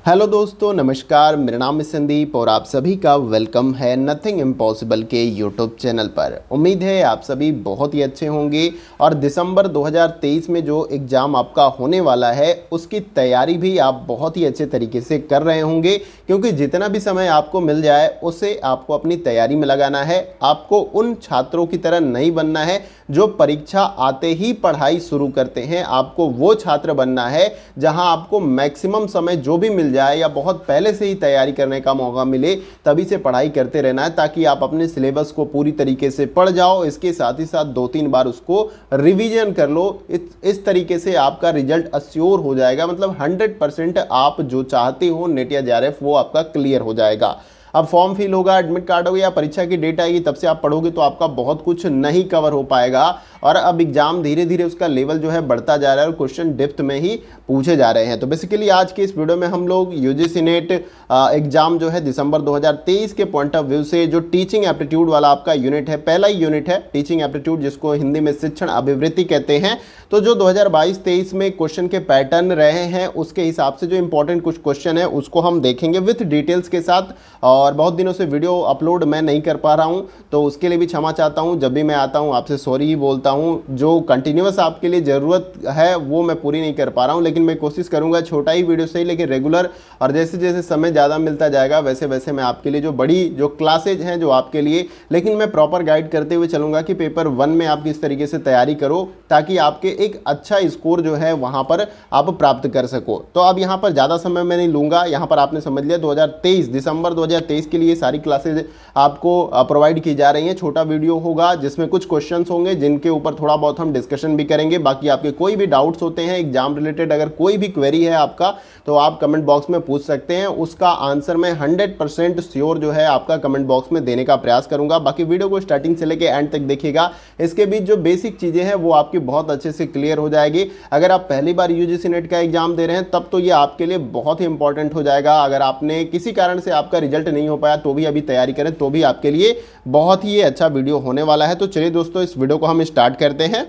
Hello दोस्तों, नमस्कार। मेरा नाम है संदीप और आप सभी का वेलकम है नथिंग इम्पॉसिबल के यूट्यूब चैनल पर। उम्मीद है आप सभी बहुत ही अच्छे होंगे और दिसंबर 2023 में जो एग्ज़ाम आपका होने वाला है उसकी तैयारी भी आप बहुत ही अच्छे तरीके से कर रहे होंगे, क्योंकि जितना भी समय आपको मिल जाए उसे आपको अपनी तैयारी में लगाना है। आपको उन छात्रों की तरह नहीं बनना है जो परीक्षा आते ही पढ़ाई शुरू करते हैं। आपको वो छात्र बनना है जहां आपको मैक्सिमम समय जो भी मिल जाए या बहुत पहले से ही तैयारी करने का मौका मिले तभी से पढ़ाई करते रहना है, ताकि आप अपने सिलेबस को पूरी तरीके से पढ़ जाओ। इसके साथ ही साथ 2-3 बार उसको रिवीजन कर लो। इस तरीके से आपका रिजल्ट अश्योर हो जाएगा, मतलब 100% आप जो चाहते हो नेट या जेआरएफ वो आपका क्लियर हो जाएगा। अब फॉर्म फिल होगा, एडमिट कार्ड होगा या परीक्षा की डेट आएगी, तब से आप पढ़ोगे तो आपका बहुत कुछ नहीं कवर हो पाएगा। और अब एग्जाम धीरे धीरे उसका लेवल जो है बढ़ता जा रहा है और क्वेश्चन डेप्थ में ही पूछे जा रहे हैं। तो बेसिकली आज के इस वीडियो में हम लोग यूजीसी नेट एग्जाम जो है दिसंबर 2023 के पॉइंट ऑफ व्यू से जो टीचिंग एप्टीट्यूड वाला आपका यूनिट है, पहला ही यूनिट है टीचिंग एप्टीट्यूड, जिसको हिंदी में शिक्षण अभिवृत्ति कहते हैं। तो जो 2022-23 में क्वेश्चन के पैटर्न रहे हैं उसके हिसाब से जो इंपॉर्टेंट कुछ क्वेश्चन है उसको हम देखेंगे विथ डिटेल्स के साथ। और बहुत दिनों से वीडियो अपलोड मैं नहीं कर पा रहा हूं, तो उसके लिए भी क्षमा चाहता हूं। जब भी मैं आता हूं आपसे सॉरी ही बोलता हूं। जो कंटिन्यूअस आपके लिए ज़रूरत है वो मैं पूरी नहीं कर पा रहा हूं, लेकिन मैं कोशिश करूंगा छोटा ही वीडियो सही लेकिन रेगुलर, और जैसे जैसे समय ज़्यादा मिलता जाएगा वैसे वैसे मैं आपके लिए जो बड़ी जो क्लासेज हैं जो आपके लिए, लेकिन मैं प्रॉपर गाइड करते हुए चलूँगा कि पेपर 1 में आप किस तरीके से तैयारी करो ताकि आपके एक अच्छा स्कोर जो है वहाँ पर आप प्राप्त कर सको। तो अब यहाँ पर ज़्यादा समय मैं नहीं लूँगा। यहाँ पर आपने समझ लिया 2023 दिसंबर 2023 के लिए सारी क्लासेज आपको प्रोवाइड की जा रही हैं। छोटा वीडियो होगा जिसमें कुछ क्वेश्चंस होंगे जिनके ऊपर थोड़ा बहुत हम डिस्कशन भी करेंगे। बाकी आपके कोई भी डाउट्स होते हैं एग्जाम रिलेटेड, अगर कोई भी क्वेरी है आपका तो आप कमेंट बॉक्स में पूछ सकते हैं। उसका आंसर मैं 100% श्योर जो है आपका कमेंट बॉक्स में देने का प्रयास करूंगा। बाकी वीडियो को स्टार्टिंग से लेकर एंड तक देखिएगा। इसके बीच जो बेसिक चीज़ें हैं वो आपकी बहुत अच्छे से क्लियर हो जाएगी। अगर आप पहली बार यूजीसी नेट का एग्जाम दे रहे हैं तब तो ये आपके लिए बहुत ही इंपॉर्टेंट हो जाएगा। अगर आपने किसी कारण से आपका रिजल्ट नहीं हो पाया तो भी अभी तैयारी करें तो भी आपके लिए बहुत ही अच्छा वीडियो होने वाला है। तो चलिए दोस्तों इस वीडियो को हम स्टार्ट करते हैं।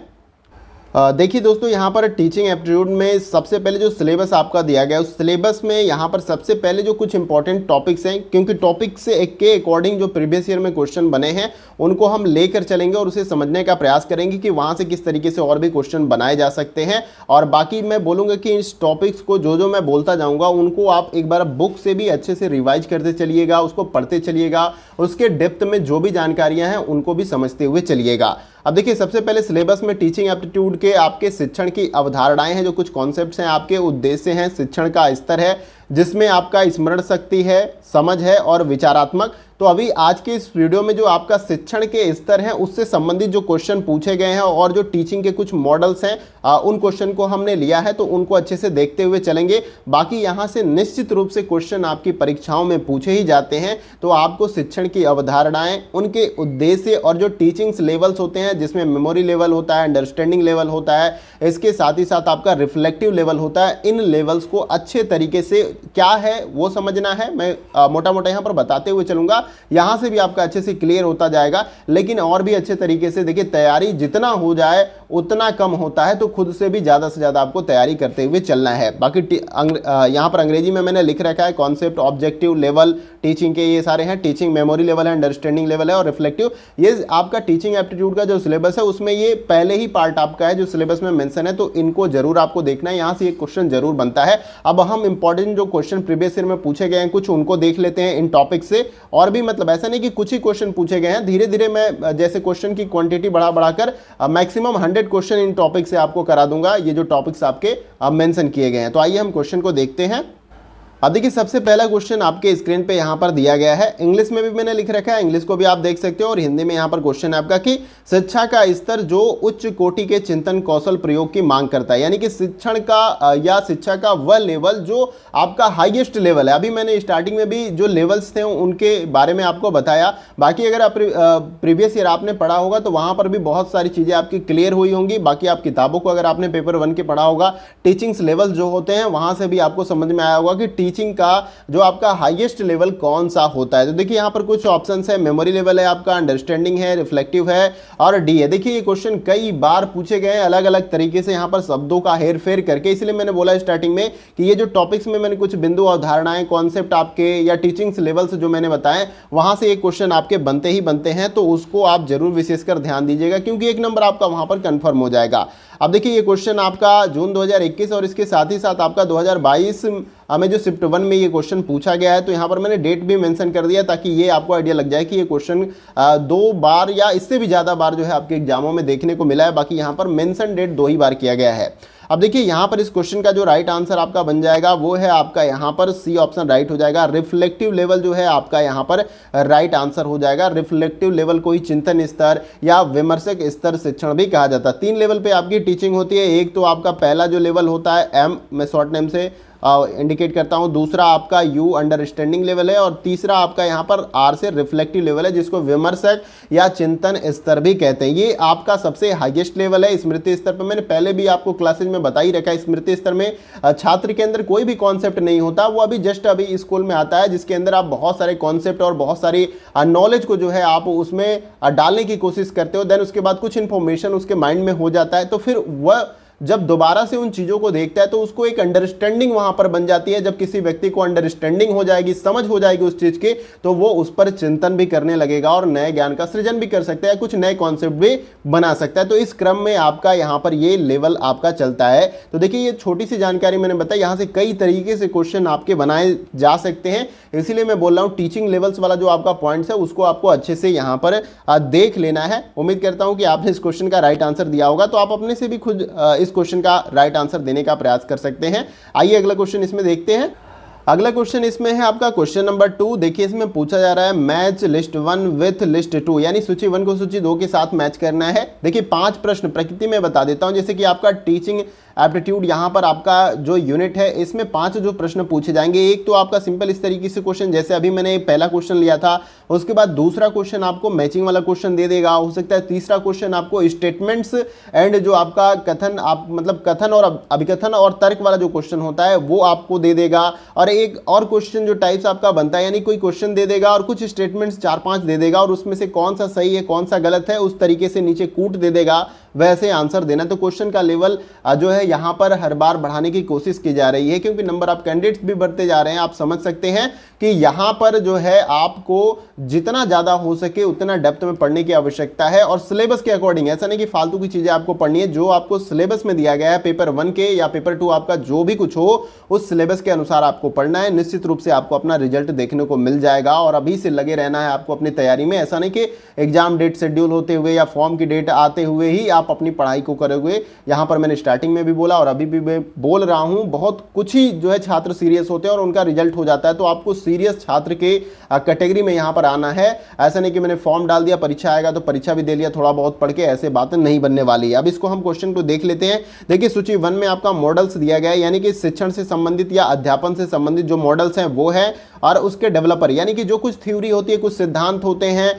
देखिए दोस्तों, यहाँ पर टीचिंग एप्टीट्यूड में सबसे पहले जो सिलेबस आपका दिया गया है उस सिलेबस में यहाँ पर सबसे पहले जो कुछ इंपॉर्टेंट टॉपिक्स हैं, क्योंकि टॉपिक से के अकॉर्डिंग जो प्रीवियस ईयर में क्वेश्चन बने हैं उनको हम लेकर चलेंगे और उसे समझने का प्रयास करेंगे कि वहाँ से किस तरीके से और भी क्वेश्चन बनाए जा सकते हैं। और बाकी मैं बोलूँगा कि इस टॉपिक्स को जो मैं बोलता जाऊँगा उनको आप एक बार बुक से भी अच्छे से रिवाइज करते चलिएगा, उसको पढ़ते चलिएगा, उसके डेप्थ में जो भी जानकारियाँ हैं उनको भी समझते हुए चलिएगा। अब देखिए सबसे पहले सिलेबस में टीचिंग एप्टीट्यूड के आपके शिक्षण की अवधारणाएं हैं, जो कुछ कॉन्सेप्ट्स हैं, आपके उद्देश्य हैं, शिक्षण का स्तर है जिसमें आपका स्मरण शक्ति है, समझ है और विचारात्मक। तो अभी आज के इस वीडियो में जो आपका शिक्षण के स्तर है उससे संबंधित जो क्वेश्चन पूछे गए हैं और जो टीचिंग के कुछ मॉडल्स हैं उन क्वेश्चन को हमने लिया है, तो उनको अच्छे से देखते हुए चलेंगे। बाकी यहाँ से निश्चित रूप से क्वेश्चन आपकी परीक्षाओं में पूछे ही जाते हैं, तो आपको शिक्षण की अवधारणाएं, उनके उद्देश्य और जो टीचिंग्स लेवल्स होते हैं जिसमें मेमोरी लेवल होता है, अंडरस्टैंडिंग लेवल होता है, इसके साथ ही साथ आपका रिफ्लेक्टिव लेवल होता है, इन लेवल्स को अच्छे तरीके से क्या है वो समझना है। मैं मोटा मोटा यहाँ पर बताते हुए चलूँगा, यहाँ से भी आपका अच्छे से क्लियर होता जाएगा। लेकिन और भी अच्छे तरीके से देखिए, तैयारी जितना हो जाए उतना कम होता है, तो खुद से भी ज़्यादा से ज़्यादा आपको तैयारी करते हुए चलना है। बाकी यहाँ पर अंग्रेजी में मैंने लिख रखा है कॉन्सेप्ट, ऑब्जेक्टिव लेवल टीचिंग के ये सारे हैं। टीचिंग मेमोरी लेवल है, अंडरस्टैंडिंग लेवल है और रिफ्लेक्टिव। ये आपका टीचिंग एप्टीट्यूड का जो सिलेबस है उसमें ये पहले ही पार्ट आपका है जो सिलेबस में मेंशन है, तो इनको जरूर आपको देखना है। यहाँ से एक क्वेश्चन जरूर बनता है। अब हम इंपॉर्टेंट जो क्वेश्चन प्रीवियस ईयर में पूछे गए हैं कुछ उनको देख लेते हैं इन टॉपिक से। और भी मतलब ऐसा नहीं कि कुछ ही क्वेश्चन पूछे गए हैं, धीरे धीरे मैं जैसे क्वेश्चन की क्वांटिटी बढ़ाकर मैक्सिमम 100 क्वेश्चन इन टॉपिक से आपको करा दूंगा, ये जो टॉपिक्स आपके मेंशन किए गए हैं। तो आइए हम क्वेश्चन को देखते हैं। अब देखिए सबसे पहला क्वेश्चन आपके स्क्रीन पे यहाँ पर दिया गया है। इंग्लिश में भी मैंने लिख रखा है, इंग्लिश को भी आप देख सकते हो, और हिंदी में यहाँ पर क्वेश्चन है आपका कि शिक्षा का स्तर जो उच्च कोटि के चिंतन कौशल प्रयोग की मांग करता है, यानी कि शिक्षण का या शिक्षा का वह लेवल जो आपका हाईएस्ट लेवल है। अभी मैंने स्टार्टिंग में भी जो लेवल्स थे उनके बारे में आपको बताया। बाकी अगर आप प्रीवियस ईयर आपने पढ़ा होगा तो वहाँ पर भी बहुत सारी चीज़ें आपकी क्लियर हुई होंगी। बाकी आप किताबों को अगर आपने पेपर 1 के पढ़ा होगा, टीचिंग्स लेवल्स जो होते हैं वहाँ से भी आपको समझ में आया होगा कि टीचिंग का जो आपका हाईएस्ट लेवल कौन सा होता है। तो देखिए यहाँ पर कुछ ऑप्शंस है, मेमोरी लेवल है आपका, अंडरस्टैंडिंग है, रिफ्लेक्टिव है और डी है। देखिए ये क्वेश्चन कई बार पूछे गए हैं अलग अलग तरीके से, यहाँ पर शब्दों का हेर फेर करके, इसलिए मैंने बोला स्टार्टिंग में कि ये जो टॉपिक्स में मैंने कुछ बिंदु अवधारणाएं कॉन्सेप्ट आपके या टीचिंग्स लेवल्स जो मैंने बताए वहां से एक क्वेश्चन आपके बनते ही बनते हैं, तो उसको आप जरूर विशेषकर ध्यान दीजिएगा क्योंकि एक नंबर आपका वहां पर कंफर्म हो जाएगा। अब देखिए ये क्वेश्चन आपका जून 2021 और इसके साथ ही साथ आपका 2022 में जो शिफ्ट 1 में ये क्वेश्चन पूछा गया है, तो यहाँ पर मैंने डेट भी मेंशन कर दिया ताकि ये आपको आइडिया लग जाए कि ये क्वेश्चन 2 बार या इससे भी ज़्यादा बार जो है आपके एग्जामों में देखने को मिला है। बाकी यहाँ पर मेंशन डेट 2 ही बार किया गया है। अब देखिए यहाँ पर इस क्वेश्चन का जो राइट आंसर आपका बन जाएगा वो है आपका यहाँ पर सी ऑप्शन राइट हो जाएगा। रिफ्लेक्टिव लेवल जो है आपका यहाँ पर राइट आंसर हो जाएगा। रिफ्लेक्टिव लेवल को ही चिंतन स्तर या विमर्शक स्तर शिक्षण भी कहा जाता है। 3 लेवल पे आपकी टीचिंग होती है। एक तो आपका पहला जो लेवल होता है एम, मैं शॉर्ट नेम से इंडिकेट करता हूं, दूसरा आपका यू अंडरस्टैंडिंग लेवल है और तीसरा आपका यहां पर आर से रिफ्लेक्टिव लेवल है जिसको विमर्शक या चिंतन स्तर भी कहते हैं। ये आपका सबसे हाईएस्ट लेवल है। स्मृति स्तर पर मैंने पहले भी आपको क्लासेज में बता ही रखा है, स्मृति स्तर में छात्र के अंदर कोई भी कॉन्सेप्ट नहीं होता, वो अभी जस्ट अभी स्कूल में आता है जिसके अंदर आप बहुत सारे कॉन्सेप्ट और बहुत सारी नॉलेज को जो है आप उसमें डालने की कोशिश करते हो। देन उसके बाद कुछ इंफॉर्मेशन उसके माइंड में हो जाता है, तो फिर वह जब दोबारा से उन चीजों को देखता है तो उसको एक अंडरस्टैंडिंग वहां पर बन जाती है। जब किसी व्यक्ति को अंडरस्टैंडिंग हो जाएगी, समझ हो जाएगी उस चीज की, तो वो उस पर चिंतन भी करने लगेगा और नए ज्ञान का सृजन भी कर सकता है, कुछ नए कॉन्सेप्ट भी बना सकता है। तो इस क्रम में आपका यहाँ पर ये लेवल आपका चलता है। तो देखिए ये छोटी सी जानकारी मैंने बताई, यहाँ से कई तरीके से क्वेश्चन आपके बनाए जा सकते हैं, इसीलिए मैं बोल रहा हूँ टीचिंग लेवल्स वाला जो आपका पॉइंट्स है उसको आपको अच्छे से यहाँ पर देख लेना है। उम्मीद करता हूँ कि आपने इस क्वेश्चन का राइट आंसर दिया होगा, तो आप अपने से भी खुद इस क्वेश्चन का राइट आंसर देने का प्रयास कर सकते हैं। आइए अगला क्वेश्चन इसमें देखते हैं। अगला क्वेश्चन इसमें है आपका क्वेश्चन नंबर 2। देखिए इसमें पूछा जा रहा है मैच लिस्ट 1 विथ लिस्ट 2, यानी सूची 1 को सूची 2 के साथ मैच करना है। देखिए 5 प्रश्न प्रकृति में बता देता हूं, जैसे कि आपका टीचिंग एप्टीट्यूड यहाँ पर आपका जो यूनिट है इसमें 5 जो प्रश्न पूछे जाएंगे। एक तो आपका सिंपल इस तरीके से क्वेश्चन, जैसे अभी मैंने पहला क्वेश्चन लिया था, उसके बाद दूसरा क्वेश्चन आपको मैचिंग वाला क्वेश्चन दे देगा। हो सकता है तीसरा क्वेश्चन आपको स्टेटमेंट्स एंड जो आपका कथन, आप मतलब कथन और अभिकथन और तर्क वाला जो क्वेश्चन होता है वो आपको दे देगा। और एक और क्वेश्चन जो टाइप्स आपका बनता है, यानी कोई क्वेश्चन दे देगा और कुछ स्टेटमेंट्स 4-5 दे देगा और उसमें से कौन सा सही है कौन सा गलत है उस तरीके से नीचे कूट दे देगा, वैसे आंसर देना। तो क्वेश्चन का लेवल जो है यहाँ पर हर बार बढ़ाने की कोशिश की जा रही है क्योंकि नंबर ऑफ कैंडिडेट्स भी बढ़ते जा रहे हैं। आप समझ सकते हैं कि यहाँ पर जो है आपको जितना ज़्यादा हो सके उतना डेप्थ में पढ़ने की आवश्यकता है और सिलेबस के अकॉर्डिंग। ऐसा नहीं कि फालतू की चीज़ें आपको पढ़नी है, जो आपको सिलेबस में दिया गया है पेपर 1 के या पेपर 2 आपका जो भी कुछ हो उस सिलेबस के अनुसार आपको पढ़ना है। निश्चित रूप से आपको अपना रिजल्ट देखने को मिल जाएगा और अभी से लगे रहना है आपको अपनी तैयारी में। ऐसा नहीं कि एग्जाम डेट शेड्यूल होते हुए या फॉर्म की डेट आते हुए ही आप अपनी पढ़ाई को करोगे। यहाँ पर मैंने स्टार्टिंग में भी बोला और अभी भी मैं बोल रहा हूँ, बहुत कुछ ही जो है छात्र सीरियस होते हैं और उनका रिजल्ट हो जाता है। तो आपको सीरियस छात्र के कैटेगरी में यहाँ पर आना है। ऐसा नहीं कि मैंने फॉर्म डाल दिया, परीक्षा आएगा तो परीक्षा भी दे लिया थोड़ा बहुत पढ़ के, ऐसे बातें नहीं बनने वाली है। अब इसको हम क्वेश्चन को देख लेते हैं। देखिए सूची 1 में आपका मॉडल्स दिया गया है, यानी कि शिक्षण से संबंधित या अध्यापन से संबंधित जो मॉडल्स हैं वो है, और उसके डेवलपर यानी कि जो कुछ थ्योरी होती है, कुछ सिद्धांत होते हैं,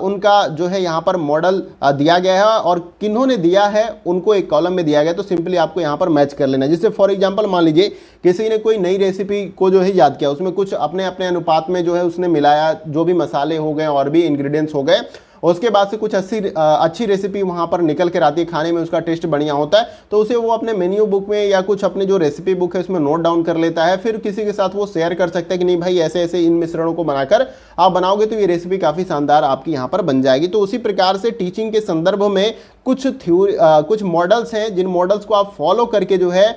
उनका जो है यहाँ पर मॉडल दिया गया है और किन्होंने दिया है उनको एक कॉलम में दिया गया। तो सिंपली आपको यहाँ पर मैच कर लेना है। जिससे फॉर एग्जांपल मान लीजिए किसी ने कोई नई रेसिपी को जो है याद किया, उसमें कुछ अपने अपने अनुपात में जो है उसने मिलाया, जो भी मसाले हो गए और भी इंग्रेडिएंट्स हो गए, उसके बाद से कुछ अच्छी रेसिपी वहाँ पर निकल कर आती है, खाने में उसका टेस्ट बढ़िया होता है, तो उसे वो अपने मेन्यू बुक में या कुछ अपने जो रेसिपी बुक है उसमें नोट डाउन कर लेता है। फिर किसी के साथ वो शेयर कर सकता है कि नहीं भाई ऐसे ऐसे इन मिश्रणों को बनाकर आप बनाओगे तो ये रेसिपी काफ़ी शानदार आपकी यहाँ पर बन जाएगी। तो उसी प्रकार से टीचिंग के संदर्भ में कुछ थ्योरी कुछ मॉडल्स हैं, जिन मॉडल्स को आप फॉलो करके जो है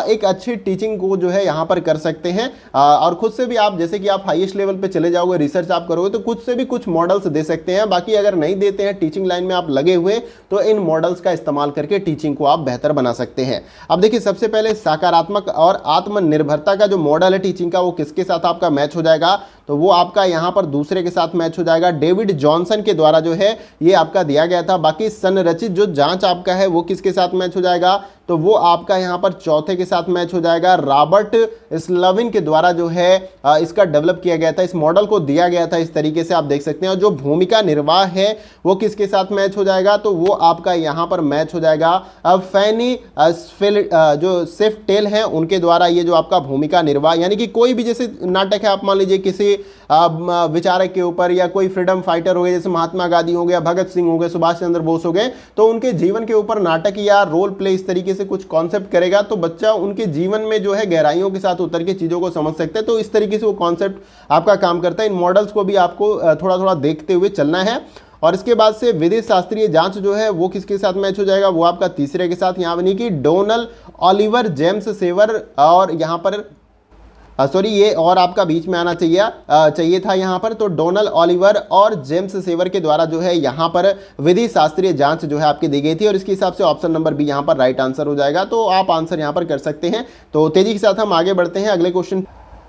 एक अच्छी टीचिंग को जो है यहाँ पर कर सकते हैं। और खुद से भी आप, जैसे कि आप हाईएस्ट लेवल पे चले जाओगे, रिसर्च आप करोगे तो खुद से भी कुछ मॉडल्स दे सकते हैं। बाकी अगर नहीं देते हैं, टीचिंग लाइन में आप लगे हुए, तो इन मॉडल्स का इस्तेमाल करके टीचिंग को आप बेहतर बना सकते हैं। अब देखिए सबसे पहले सकारात्मक और आत्मनिर्भरता का जो मॉडल है टीचिंग का, वो किसके साथ आपका मैच हो जाएगा, तो वो आपका यहाँ पर दूसरे के साथ मैच हो जाएगा। डेविड जॉनसन के द्वारा जो है ये आपका दिया गया था। बाकी संरचित जो जांच आपका है वो किसके साथ मैच हो जाएगा, तो वो आपका यहाँ पर चौथे के साथ मैच हो जाएगा। रॉबर्ट स्लविन के द्वारा जो है इसका डेवलप किया गया था, इस मॉडल को दिया गया था इस तरीके से आप देख सकते हैं। और जो भूमिका निर्वाह है वो किसके साथ मैच हो जाएगा, तो वो आपका यहाँ पर मैच हो जाएगा फैनी जो सेफ्टेल हैं उनके द्वारा ये जो आपका भूमिका निर्वाह, यानी कि कोई भी जैसे नाटक है, आप मान लीजिए किसी विचारक के ऊपर या कोई फ्रीडम फाइटर हो गए, जैसे महात्मा गांधी हो गया, भगत सिंह हो गए, सुभाष चंद्र बोस हो गए, तो उनके जीवन के ऊपर नाटक या रोल प्ले इस तरीके से कुछ कॉन्सेप्ट करेगा तो बच्चा उनके जीवन में जो है गहराइयों के साथ उतर के चीजों को समझ सकते हैं। तो इस तरीके से वो कॉन्सेप्ट आपका काम करता है। इन मॉडल्स को भी आपको थोड़ा थोड़ा देखते हुए चलना है। और इसके बाद से विधि शास्त्रीय जांच जो है वो किसके साथ मैच हो जाएगा, वो आपका तीसरे के साथ, यहाँ यानी कि डोनाल्ड ऑलिवर जेम्स सेवर, और यहाँ पर सॉरी ये और आपका बीच में आना चाहिए था यहाँ पर, तो डोनाल्ड ऑलिवर और जेम्स सेवर के द्वारा जो है यहाँ पर विधि शास्त्रीय जांच जो है आपकी दी गई थी। और इसके हिसाब से ऑप्शन नंबर बी यहाँ पर राइट आंसर हो जाएगा। तो आप आंसर यहाँ पर कर सकते हैं। तो तेजी के साथ हम आगे बढ़ते हैं अगले क्वेश्चन।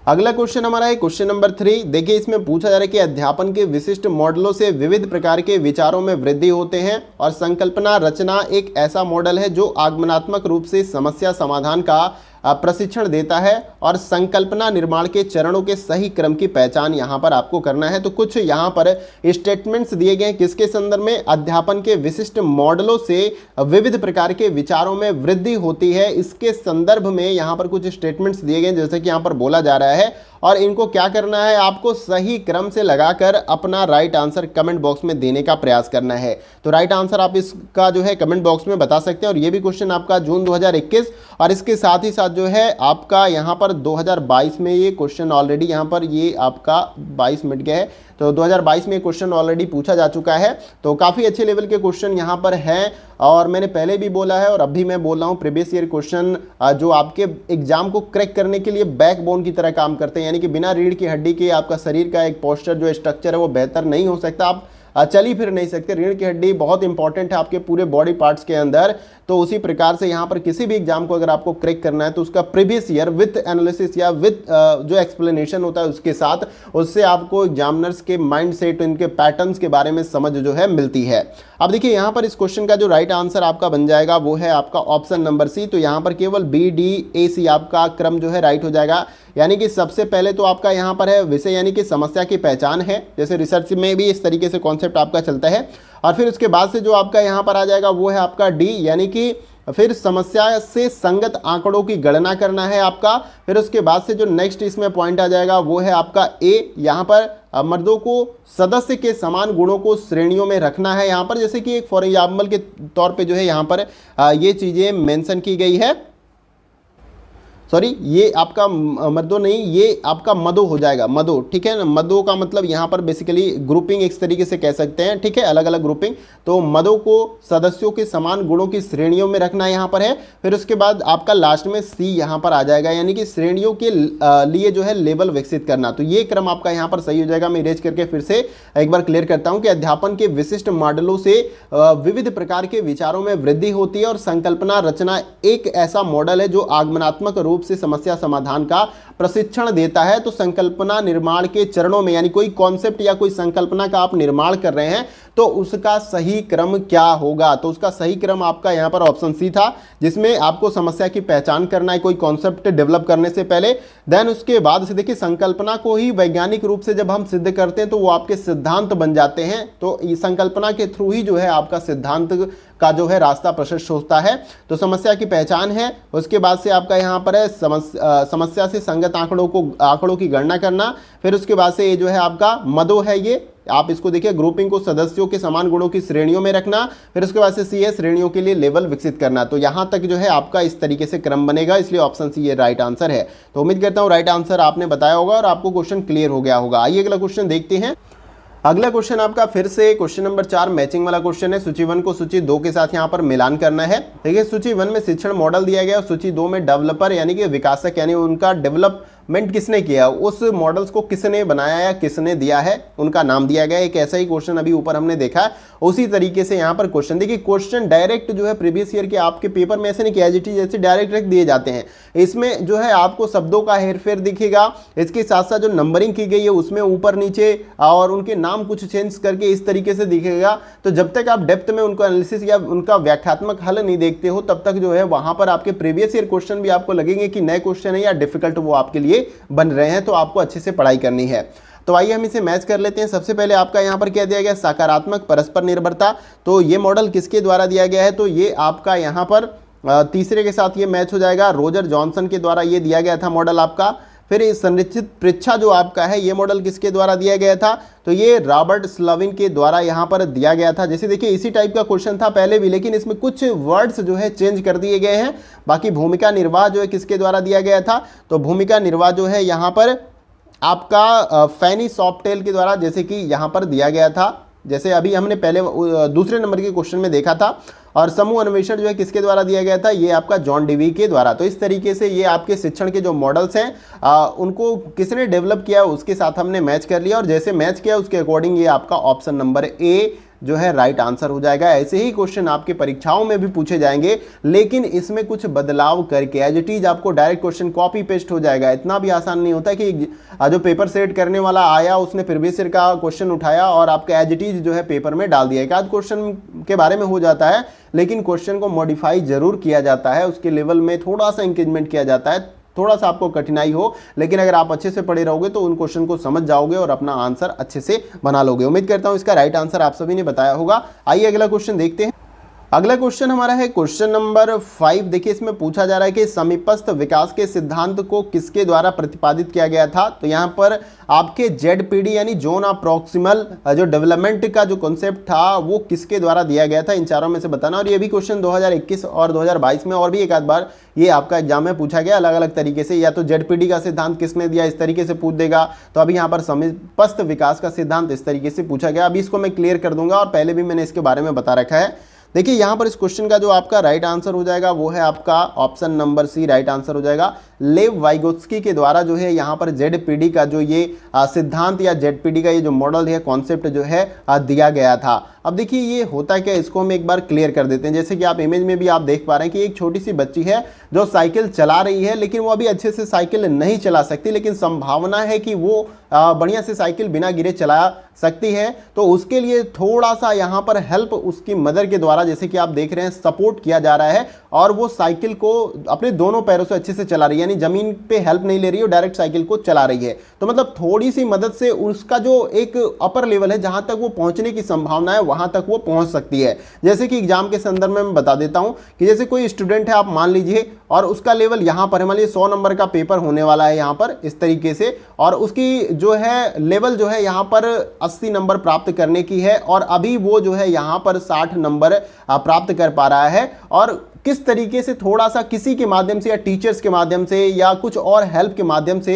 अगला क्वेश्चन हमारा है क्वेश्चन नंबर 3। देखिए इसमें पूछा जा रहा है कि अध्यापन के विशिष्ट मॉडलों से विविध प्रकार के विचारों में वृद्धि होते हैं और संकल्पना रचना एक ऐसा मॉडल है जो आगमनात्मक रूप से समस्या समाधान का प्रशिक्षण देता है और संकल्पना निर्माण के चरणों के सही क्रम की पहचान यहाँ पर आपको करना है। तो कुछ यहाँ पर स्टेटमेंट्स दिए गए हैं किसके संदर्भ में, अध्यापन के विशिष्ट मॉडलों से विविध प्रकार के विचारों में वृद्धि होती है, इसके संदर्भ में यहाँ पर कुछ स्टेटमेंट्स दिए गए जैसे कि यहाँ पर बोला जा रहा है। और इनको क्या करना है, आपको सही क्रम से लगाकर अपना राइट आंसर कमेंट बॉक्स में देने का प्रयास करना है। तो राइट आंसर आप इसका जो है कमेंट बॉक्स में बता सकते हैं। और ये भी क्वेश्चन आपका जून 2021 और इसके साथ ही साथ जो है आपका यहाँ पर 2022 में ये क्वेश्चन ऑलरेडी यहाँ पर ये आपका 22 मिनट गया है, तो 2022 में क्वेश्चन ऑलरेडी पूछा जा चुका है। तो काफ़ी अच्छे लेवल के क्वेश्चन यहाँ पर हैं और मैंने पहले भी बोला है और अभी मैं बोल रहा हूँ, प्रीवियस ईयर क्वेश्चन जो आपके एग्जाम को क्रैक करने के लिए बैकबोन की तरह काम करते हैं, यानी कि बिना रीढ़ की हड्डी के आपका शरीर का एक पोस्चर जो स्ट्रक्चर है वो बेहतर नहीं हो सकता, आप चल ही फिर नहीं सकते। रीढ़ की हड्डी बहुत इंपॉर्टेंट है आपके पूरे बॉडी पार्ट्स के अंदर। तो उसी प्रकार से यहाँ पर किसी भी एग्जाम को अगर आपको क्रैक करना है तो उसका प्रीवियस ईयर विथ एनालिसिस या विथ जो एक्सप्लेनेशन होता है उसके साथ, उससे आपको एग्जामिनर्स के माइंड सेट, इनके पैटर्न्स के बारे में समझ जो है मिलती है। अब देखिए यहाँ पर इस क्वेश्चन का जो राइट आंसर आपका बन जाएगा वो है आपका ऑप्शन नंबर सी। तो यहाँ पर केवल बी डी ए सी आपका क्रम जो है राइट हो जाएगा। यानी कि सबसे पहले तो आपका यहाँ पर है विषय यानी कि समस्या की पहचान है, जैसे रिसर्च में भी इस तरीके से कॉन्सेप्ट आपका चलता है। और फिर उसके बाद से जो आपका यहाँ पर आ जाएगा वो है आपका डी, यानी कि फिर समस्या से संगत आंकड़ों की गणना करना है आपका। फिर उसके बाद से जो नेक्स्ट इसमें पॉइंट आ जाएगा वो है आपका ए, यहाँ पर मर्दों को सदस्य के समान गुणों को श्रेणियों में रखना है। यहाँ पर जैसे कि एक फॉर एग्जाम्पल के तौर पे जो है यहाँ पर ये चीज़ें मेंशन की गई है, सॉरी ये आपका मर्दो नहीं, ये आपका मदो हो जाएगा, मदो, ठीक है ना। मदो का मतलब यहाँ पर बेसिकली ग्रुपिंग इस तरीके से कह सकते हैं, ठीक है, अलग अलग ग्रुपिंग। तो मदों को सदस्यों के समान गुणों की श्रेणियों में रखना यहाँ पर है। फिर उसके बाद आपका लास्ट में सी यहाँ पर आ जाएगा, यानी कि श्रेणियों के लिए जो है लेवल विकसित करना। तो ये क्रम आपका यहाँ पर सही हो जाएगा। मैं इरेज करके फिर से एक बार क्लियर करता हूँ कि अध्यापन के विशिष्ट मॉडलों से विविध प्रकार के विचारों में वृद्धि होती है और संकल्पना रचना एक ऐसा मॉडल है जो आगमनात्मक रूप से समस्या समाधान का प्रशिक्षण देता है। तो संकल्पना निर्माण के चरणों में, यानी कोई कॉन्सेप्ट या कोई संकल्पना का आप निर्माण कर रहे हैं तो उसका सही क्रम क्या होगा, तो उसका सही क्रम आपका यहाँ पर ऑप्शन सी था, जिसमें आपको समस्या की पहचान करना है कोई कॉन्सेप्ट डेवलप करने से पहले। देन उसके बाद से देखिए संकल्पना को ही वैज्ञानिक रूप से जब हम सिद्ध करते हैं तो वो आपके सिद्धांत बन जाते हैं। तो संकल्पना के थ्रू ही जो है आपका सिद्धांत का जो है रास्ता प्रशस्त होता है। तो समस्या की पहचान है, उसके बाद से आपका यहाँ पर है समस्या से संगत आंकड़ों की गणना करना। फिर उसके बाद से ये जो है आपका मदो है, ये आप इसको देखिए ग्रुपिंग को सदस्यों के समान गुणों की श्रेणियों में रखना। फिर उसके बाद से सी है श्रेणियों के लिए लेवल विकसित करना। तो यहाँ तक जो है आपका इस तरीके से क्रम बनेगा, इसलिए ऑप्शन सी ये राइट आंसर है। तो उम्मीद करता हूँ राइट आंसर आपने बताया होगा और आपको क्वेश्चन क्लियर हो गया होगा। आइए अगला क्वेश्चन देखते हैं। अगला क्वेश्चन आपका फिर से क्वेश्चन नंबर 4 मैचिंग वाला क्वेश्चन है। सूची 1 को सूची 2 के साथ यहाँ पर मिलान करना है। देखिए सूची 1 में शिक्षण मॉडल दिया गया और सूची 2 में डेवलपर यानी कि विकासक यानी उनका डेवलप डेवलपमेंट किसने किया, उस मॉडल्स को किसने बनाया या किसने दिया है, उनका नाम दिया गया। एक ऐसा ही क्वेश्चन अभी ऊपर हमने देखा है, उसी तरीके से यहाँ पर क्वेश्चन देखिए, क्वेश्चन डायरेक्ट जो है प्रीवियस ईयर के आपके पेपर में ऐसे नहीं किया एज जैसे डायरेक्ट रख दिए जाते हैं। इसमें जो है आपको शब्दों का हेरफेर दिखेगा, इसके साथ साथ जो नंबरिंग की गई है उसमें ऊपर नीचे और उनके नाम कुछ चेंज करके इस तरीके से दिखेगा। तो जब तक आप डेप्थ में उनको एनालिसिस या उनका व्याख्यात्मक हल नहीं देखते हो तब तक जो है वहां पर आपके प्रीवियस ईयर क्वेश्चन भी आपको लगेंगे कि नए क्वेश्चन है या डिफिकल्ट वो आपके लिए बन रहे हैं। तो आपको अच्छे से पढ़ाई करनी है। तो आइए हम इसे मैच कर लेते हैं। सबसे पहले आपका यहाँ पर क्या दिया गया, सकारात्मक परस्पर निर्भरता। तो ये मॉडल किसके द्वारा दिया गया है, तो ये आपका यहाँ पर तीसरे के साथ ये मैच हो जाएगा, रोजर जॉनसन के द्वारा ये दिया गया था मॉडल आपका। फिर इस संरचित परीक्षा जो आपका है ये मॉडल किसके द्वारा दिया गया था, तो ये रॉबर्ट स्लविन के द्वारा यहाँ पर दिया गया था। जैसे देखिए इसी टाइप का क्वेश्चन था पहले भी, लेकिन इसमें कुछ वर्ड्स जो है चेंज कर दिए गए हैं। बाकी भूमिका निर्वाह जो है किसके द्वारा दिया गया था, तो भूमिका निर्वाह जो है यहाँ पर आपका फैनी सॉफ्टेल के द्वारा जैसे कि यहाँ पर दिया गया था, जैसे अभी हमने पहले दूसरे नंबर के क्वेश्चन में देखा था। और समूह अन्वेषण जो है किसके द्वारा दिया गया था, ये आपका जॉन डीवी के द्वारा। तो इस तरीके से ये आपके शिक्षण के जो मॉडल्स हैं उनको किसने डेवलप किया उसके साथ हमने मैच कर लिया, और जैसे मैच किया उसके अकॉर्डिंग ये आपका ऑप्शन नंबर ए जो है राइट आंसर हो जाएगा। ऐसे ही क्वेश्चन आपके परीक्षाओं में भी पूछे जाएंगे, लेकिन इसमें कुछ बदलाव करके एज इट इज आपको डायरेक्ट क्वेश्चन कॉपी पेस्ट हो जाएगा। इतना भी आसान नहीं होता कि जो पेपर सेट करने वाला आया उसने प्रीवियस ईयर का क्वेश्चन उठाया और आपका एज इट इज जो है पेपर में डाल दिया। एक आध क्वेश्चन के बारे में हो जाता है, लेकिन क्वेश्चन को मॉडिफाई जरूर किया जाता है, उसके लेवल में थोड़ा सा इंक्रीजमेंट किया जाता है, थोड़ा सा आपको कठिनाई हो, लेकिन अगर आप अच्छे से पढ़े रहोगे तो उन क्वेश्चन को समझ जाओगे और अपना आंसर अच्छे से बना लोगे। उम्मीद करता हूं इसका राइट आंसर आप सभी ने बताया होगा। आइए अगला क्वेश्चन देखते हैं। अगला क्वेश्चन हमारा है क्वेश्चन नंबर 5। देखिए इसमें पूछा जा रहा है कि समीपस्थ विकास के सिद्धांत को किसके द्वारा प्रतिपादित किया गया था, तो यहाँ पर आपके जेडपीडी यानी जोन ऑफ प्रॉक्सिमल जो डेवलपमेंट का जो कॉन्सेप्ट था वो किसके द्वारा दिया गया था, इन चारों में से बताना। और ये भी क्वेश्चन 2021 और 2022 में और भी एक आध बार ये आपका एग्जाम में पूछा गया अलग अलग तरीके से, या तो जेडपीडी का सिद्धांत किसने दिया इस तरीके से पूछ देगा, तो अभी यहाँ पर समीपस्थ विकास का सिद्धांत इस तरीके से पूछा गया। अभी इसको मैं क्लियर कर दूंगा और पहले भी मैंने इसके बारे में बता रखा है। देखिए यहाँ पर इस क्वेश्चन का जो आपका राइट आंसर हो जाएगा वो है आपका option number C right answer हो जाएगा। लेव वाइगोत्स्की के द्वारा जो है यहाँ पर जेडपीडी का जो ये सिद्धांत या जेडपीडी का ये जो मॉडल है कॉन्सेप्ट जो है दिया गया था। अब देखिए ये होता क्या, इसको हम एक बार क्लियर कर देते हैं। जैसे कि आप इमेज में भी आप देख पा रहे हैं कि एक छोटी सी बच्ची है जो साइकिल चला रही है, लेकिन वो अभी अच्छे से साइकिल नहीं चला सकती, लेकिन संभावना है कि वो बढ़िया से साइकिल बिना गिरे चला सकती है। तो उसके लिए थोड़ा सा यहाँ पर हेल्प उसकी मदर के द्वारा जैसे कि आप देख रहे हैं सपोर्ट किया जा रहा है, और वो साइकिल को अपने दोनों पैरों से अच्छे से चला रही है, यानी जमीन पे हेल्प नहीं ले रही है, डायरेक्ट साइकिल को चला रही है। तो मतलब थोड़ी सी मदद से उसका जो एक अपर लेवल है जहां तक वो पहुंचने की संभावना है वहां तक वो पहुंच सकती है। जैसे कि एग्जाम के संदर्भ में मैं बता देता हूं कि जैसे कोई स्टूडेंट है आप मान लीजिए, और उसका लेवल यहां पर मान लीजिए 100 नंबर का पेपर होने वाला है यहां पर इस तरीके से, और उसकी जो है लेवल जो है यहां पर 80 नंबर प्राप्त करने की है, और अभी वो जो है यहां पर 60 नंबर प्राप्त कर पा रहा है। और किस तरीके से थोड़ा सा किसी के माध्यम से या टीचर्स के माध्यम से या कुछ और हेल्प के माध्यम से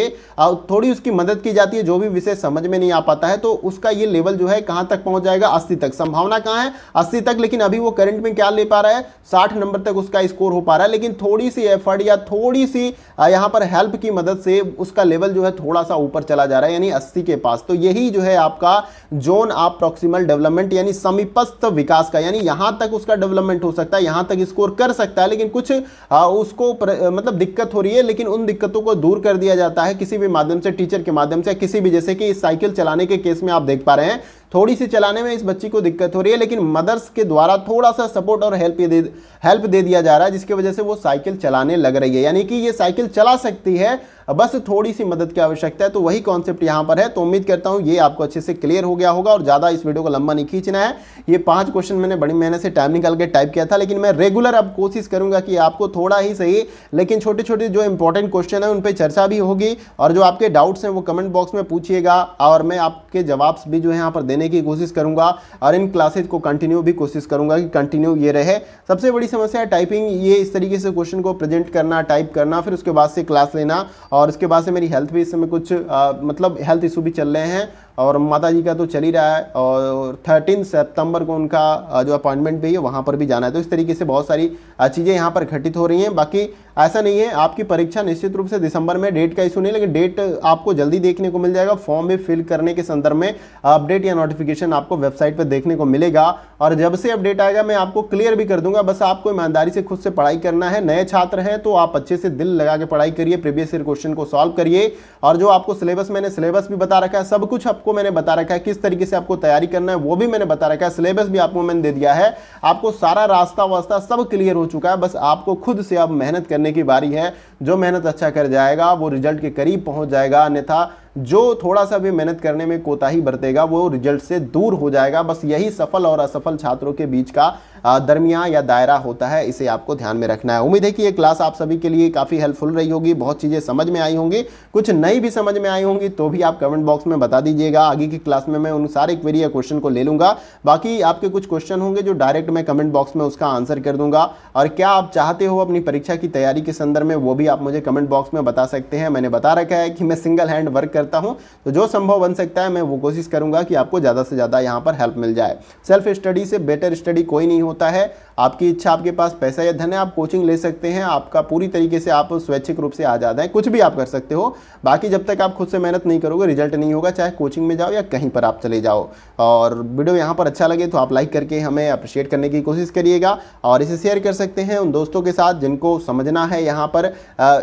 थोड़ी उसकी मदद की जाती है, जो भी विषय समझ में नहीं आ पाता है, तो उसका ये लेवल जो है कहां तक पहुंच जाएगा, 80 तक। संभावना कहां है 80 तक, लेकिन अभी वो करंट में क्या ले पा रहा है 60 नंबर तक उसका स्कोर हो पा रहा है, लेकिन थोड़ी सी एफर्ट या थोड़ी सी यहां पर हेल्प की मदद से उसका लेवल जो है थोड़ा सा ऊपर चला जा रहा है, यानी 80 के पास। तो यही जो है आपका जोन ऑफ प्रॉक्सिमल डेवलपमेंट यानी समीपस्थ विकास का, यानी यहां तक उसका डेवलपमेंट हो सकता है, यहां तक स्कोर कर सकता है, लेकिन कुछ उसको मतलब दिक्कत हो रही है, लेकिन उन दिक्कतों को दूर कर दिया जाता है किसी भी माध्यम से, टीचर के माध्यम से, किसी भी, जैसे कि साइकिल चलाने के केस में आप देख पा रहे हैं थोड़ी सी चलाने में इस बच्ची को दिक्कत हो रही है, लेकिन मदर्स के द्वारा थोड़ा सा सपोर्ट और हेल्प दे दिया जा रहा है, जिसकी वजह से वो साइकिल चलाने लग रही है, यानी कि ये साइकिल चला सकती है, बस थोड़ी सी मदद की आवश्यकता है। तो वही कॉन्सेप्ट यहां पर है। तो उम्मीद करता हूं ये आपको अच्छे से क्लियर हो गया होगा, और ज्यादा इस वीडियो को लंबा नहीं खींचना है। ये 5 क्वेश्चन मैंने बड़ी मेहनत से टाइम निकाल के टाइप किया था, लेकिन मैं रेगुलर अब कोशिश करूंगा कि आपको थोड़ा ही सही, लेकिन छोटे छोटे जो इंपॉर्टेंट क्वेश्चन है उन पर चर्चा भी होगी, और जो आपके डाउट्स हैं वो कमेंट बॉक्स में पूछिएगा, और मैं आपके जवाब भी जो है यहाँ पर देने की कोशिश करूंगा, और इन क्लासेज को कंटिन्यू भी कोशिश करूंगा कि कंटिन्यू ये रहे। सबसे बड़ी समस्या है टाइपिंग, ये इस तरीके से क्वेश्चन को प्रेजेंट करना, टाइप करना, फिर उसके बाद से क्लास लेना, और उसके बाद से मेरी हेल्थ भी इस समय कुछ मतलब हेल्थ इशू भी चल रहे हैं, और माता जी का तो चल ही रहा है, और 13 सितंबर को उनका जो अपॉइंटमेंट भी है वहाँ पर भी जाना है। तो इस तरीके से बहुत सारी चीज़ें यहाँ पर घटित हो रही हैं। बाकी ऐसा नहीं है, आपकी परीक्षा निश्चित रूप से दिसंबर में, डेट का इशू नहीं, लेकिन डेट आपको जल्दी देखने को मिल जाएगा। फॉर्म भी फिल करने के संदर्भ में अपडेट या नोटिफिकेशन आपको वेबसाइट पर देखने को मिलेगा, और जब से अपडेट आएगा मैं आपको क्लियर भी कर दूंगा। बस आपको ईमानदारी से खुद से पढ़ाई करना है। नए छात्र हैं तो आप अच्छे से दिल लगा के पढ़ाई करिए, प्रीवियस ईयर क्वेश्चन को सॉल्व करिए, और जो आपको सिलेबस, मैंने सिलेबस भी बता रखा है, सब कुछ आपको मैंने बता रखा है, किस तरीके से आपको तैयारी करना है वो भी मैंने बता रखा है, सिलेबस भी आपको मैंने दे दिया है, आपको सारा रास्ता वास्ता सब क्लियर हो चुका है। बस आपको खुद से अब मेहनत करने की बारी है। जो मेहनत अच्छा कर जाएगा वो रिजल्ट के करीब पहुंच जाएगा, अन्यथा जो थोड़ा सा भी मेहनत करने में कोताही बरतेगा वो रिजल्ट से दूर हो जाएगा। बस यही सफल और असफल छात्रों के बीच का दरमियान या दायरा होता है, इसे आपको ध्यान में रखना है। उम्मीद है कि ये क्लास आप सभी के लिए काफ़ी हेल्पफुल रही होगी, बहुत चीज़ें समझ में आई होंगी, कुछ नई भी समझ में आई होंगी तो भी आप कमेंट बॉक्स में बता दीजिएगा। आगे की क्लास में मैं उन सारे क्वेरी या क्वेश्चन को ले लूँगा। बाकी आपके कुछ क्वेश्चन होंगे जो डायरेक्ट मैं कमेंट बॉक्स में उसका आंसर कर दूंगा, और क्या आप चाहते हो अपनी परीक्षा की तैयारी के संदर्भ में वो भी आप मुझे कमेंट बॉक्स में बता सकते हैं। मैंने बता रखा है कि मैं सिंगल हैंड वर्क करता हूँ, तो जो संभव बन सकता है मैं वो कोशिश करूंगा कि आपको ज़्यादा से ज़्यादा यहाँ पर हेल्प मिल जाए। सेल्फ स्टडी से बेटर स्टडी कोई नहीं होता है। आपकी इच्छा, आपके पास पैसा या धन है, आप कोचिंग ले सकते हैं, आपका पूरी तरीके से आप स्वैच्छिक रूप से आज़ाद हैं, कुछ भी आप कर सकते हो। बाकी जब तक आप खुद से मेहनत नहीं करोगे रिजल्ट नहीं होगा, चाहे कोचिंग में जाओ या कहीं पर आप चले जाओ। और वीडियो यहाँ पर अच्छा लगे तो आप लाइक करके हमें अप्रिशिएट करने की कोशिश करिएगा, और इसे शेयर कर सकते हैं उन दोस्तों के साथ जिनको समझना है। यहाँ पर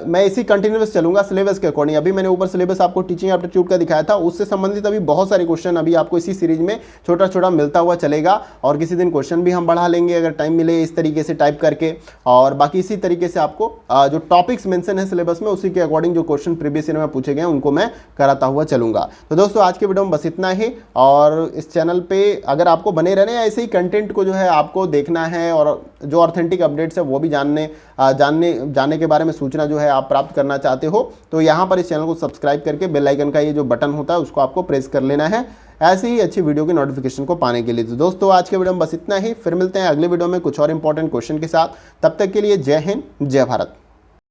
मैं इसी कंटिन्यूस चलूंगा सिलेबस के अकॉर्डिंग। अभी मैंने ऊपर सिलेबस आपको टीचिंग एप्टीट्यूड का दिखाया था, उससे संबंधित अभी बहुत सारे क्वेश्चन अभी आपको इसी सीरीज में छोटा छोटा मिलता हुआ चलेगा, और किसी दिन क्वेश्चन भी हम बढ़ा लेंगे अगर टाइम मिले इस तरीके से टाइप करके। और बाकी इसी तरीके से आपको जो टॉपिक्स मेंशन है सिलेबस में उसी के अकॉर्डिंग जो क्वेश्चन प्रीवियस ईयर में पूछे गए उनको मैं कराता हुआ चलूंगा। तो दोस्तों आज के वीडियो में बस इतना ही, और इस चैनल पे अगर आपको बने रहने ऐसे ही कंटेंट को जो है आपको देखना है, और जो ऑथेंटिक अपडेट्स है वो भी जानने के बारे में सूचना जो है आप प्राप्त करना चाहते हो, तो यहाँ पर इस चैनल को सब्सक्राइब करके बेल आइकन का ये जो बटन होता है उसको आपको प्रेस कर लेना है, ऐसे ही अच्छी वीडियो की नोटिफिकेशन को पाने के लिए। तो दोस्तों आज के वीडियो में बस इतना ही, फिर मिलते हैं अगले वीडियो में कुछ और इंपॉर्टेंट क्वेश्चन के साथ। तब तक के लिए जय हिंद, जय भारत।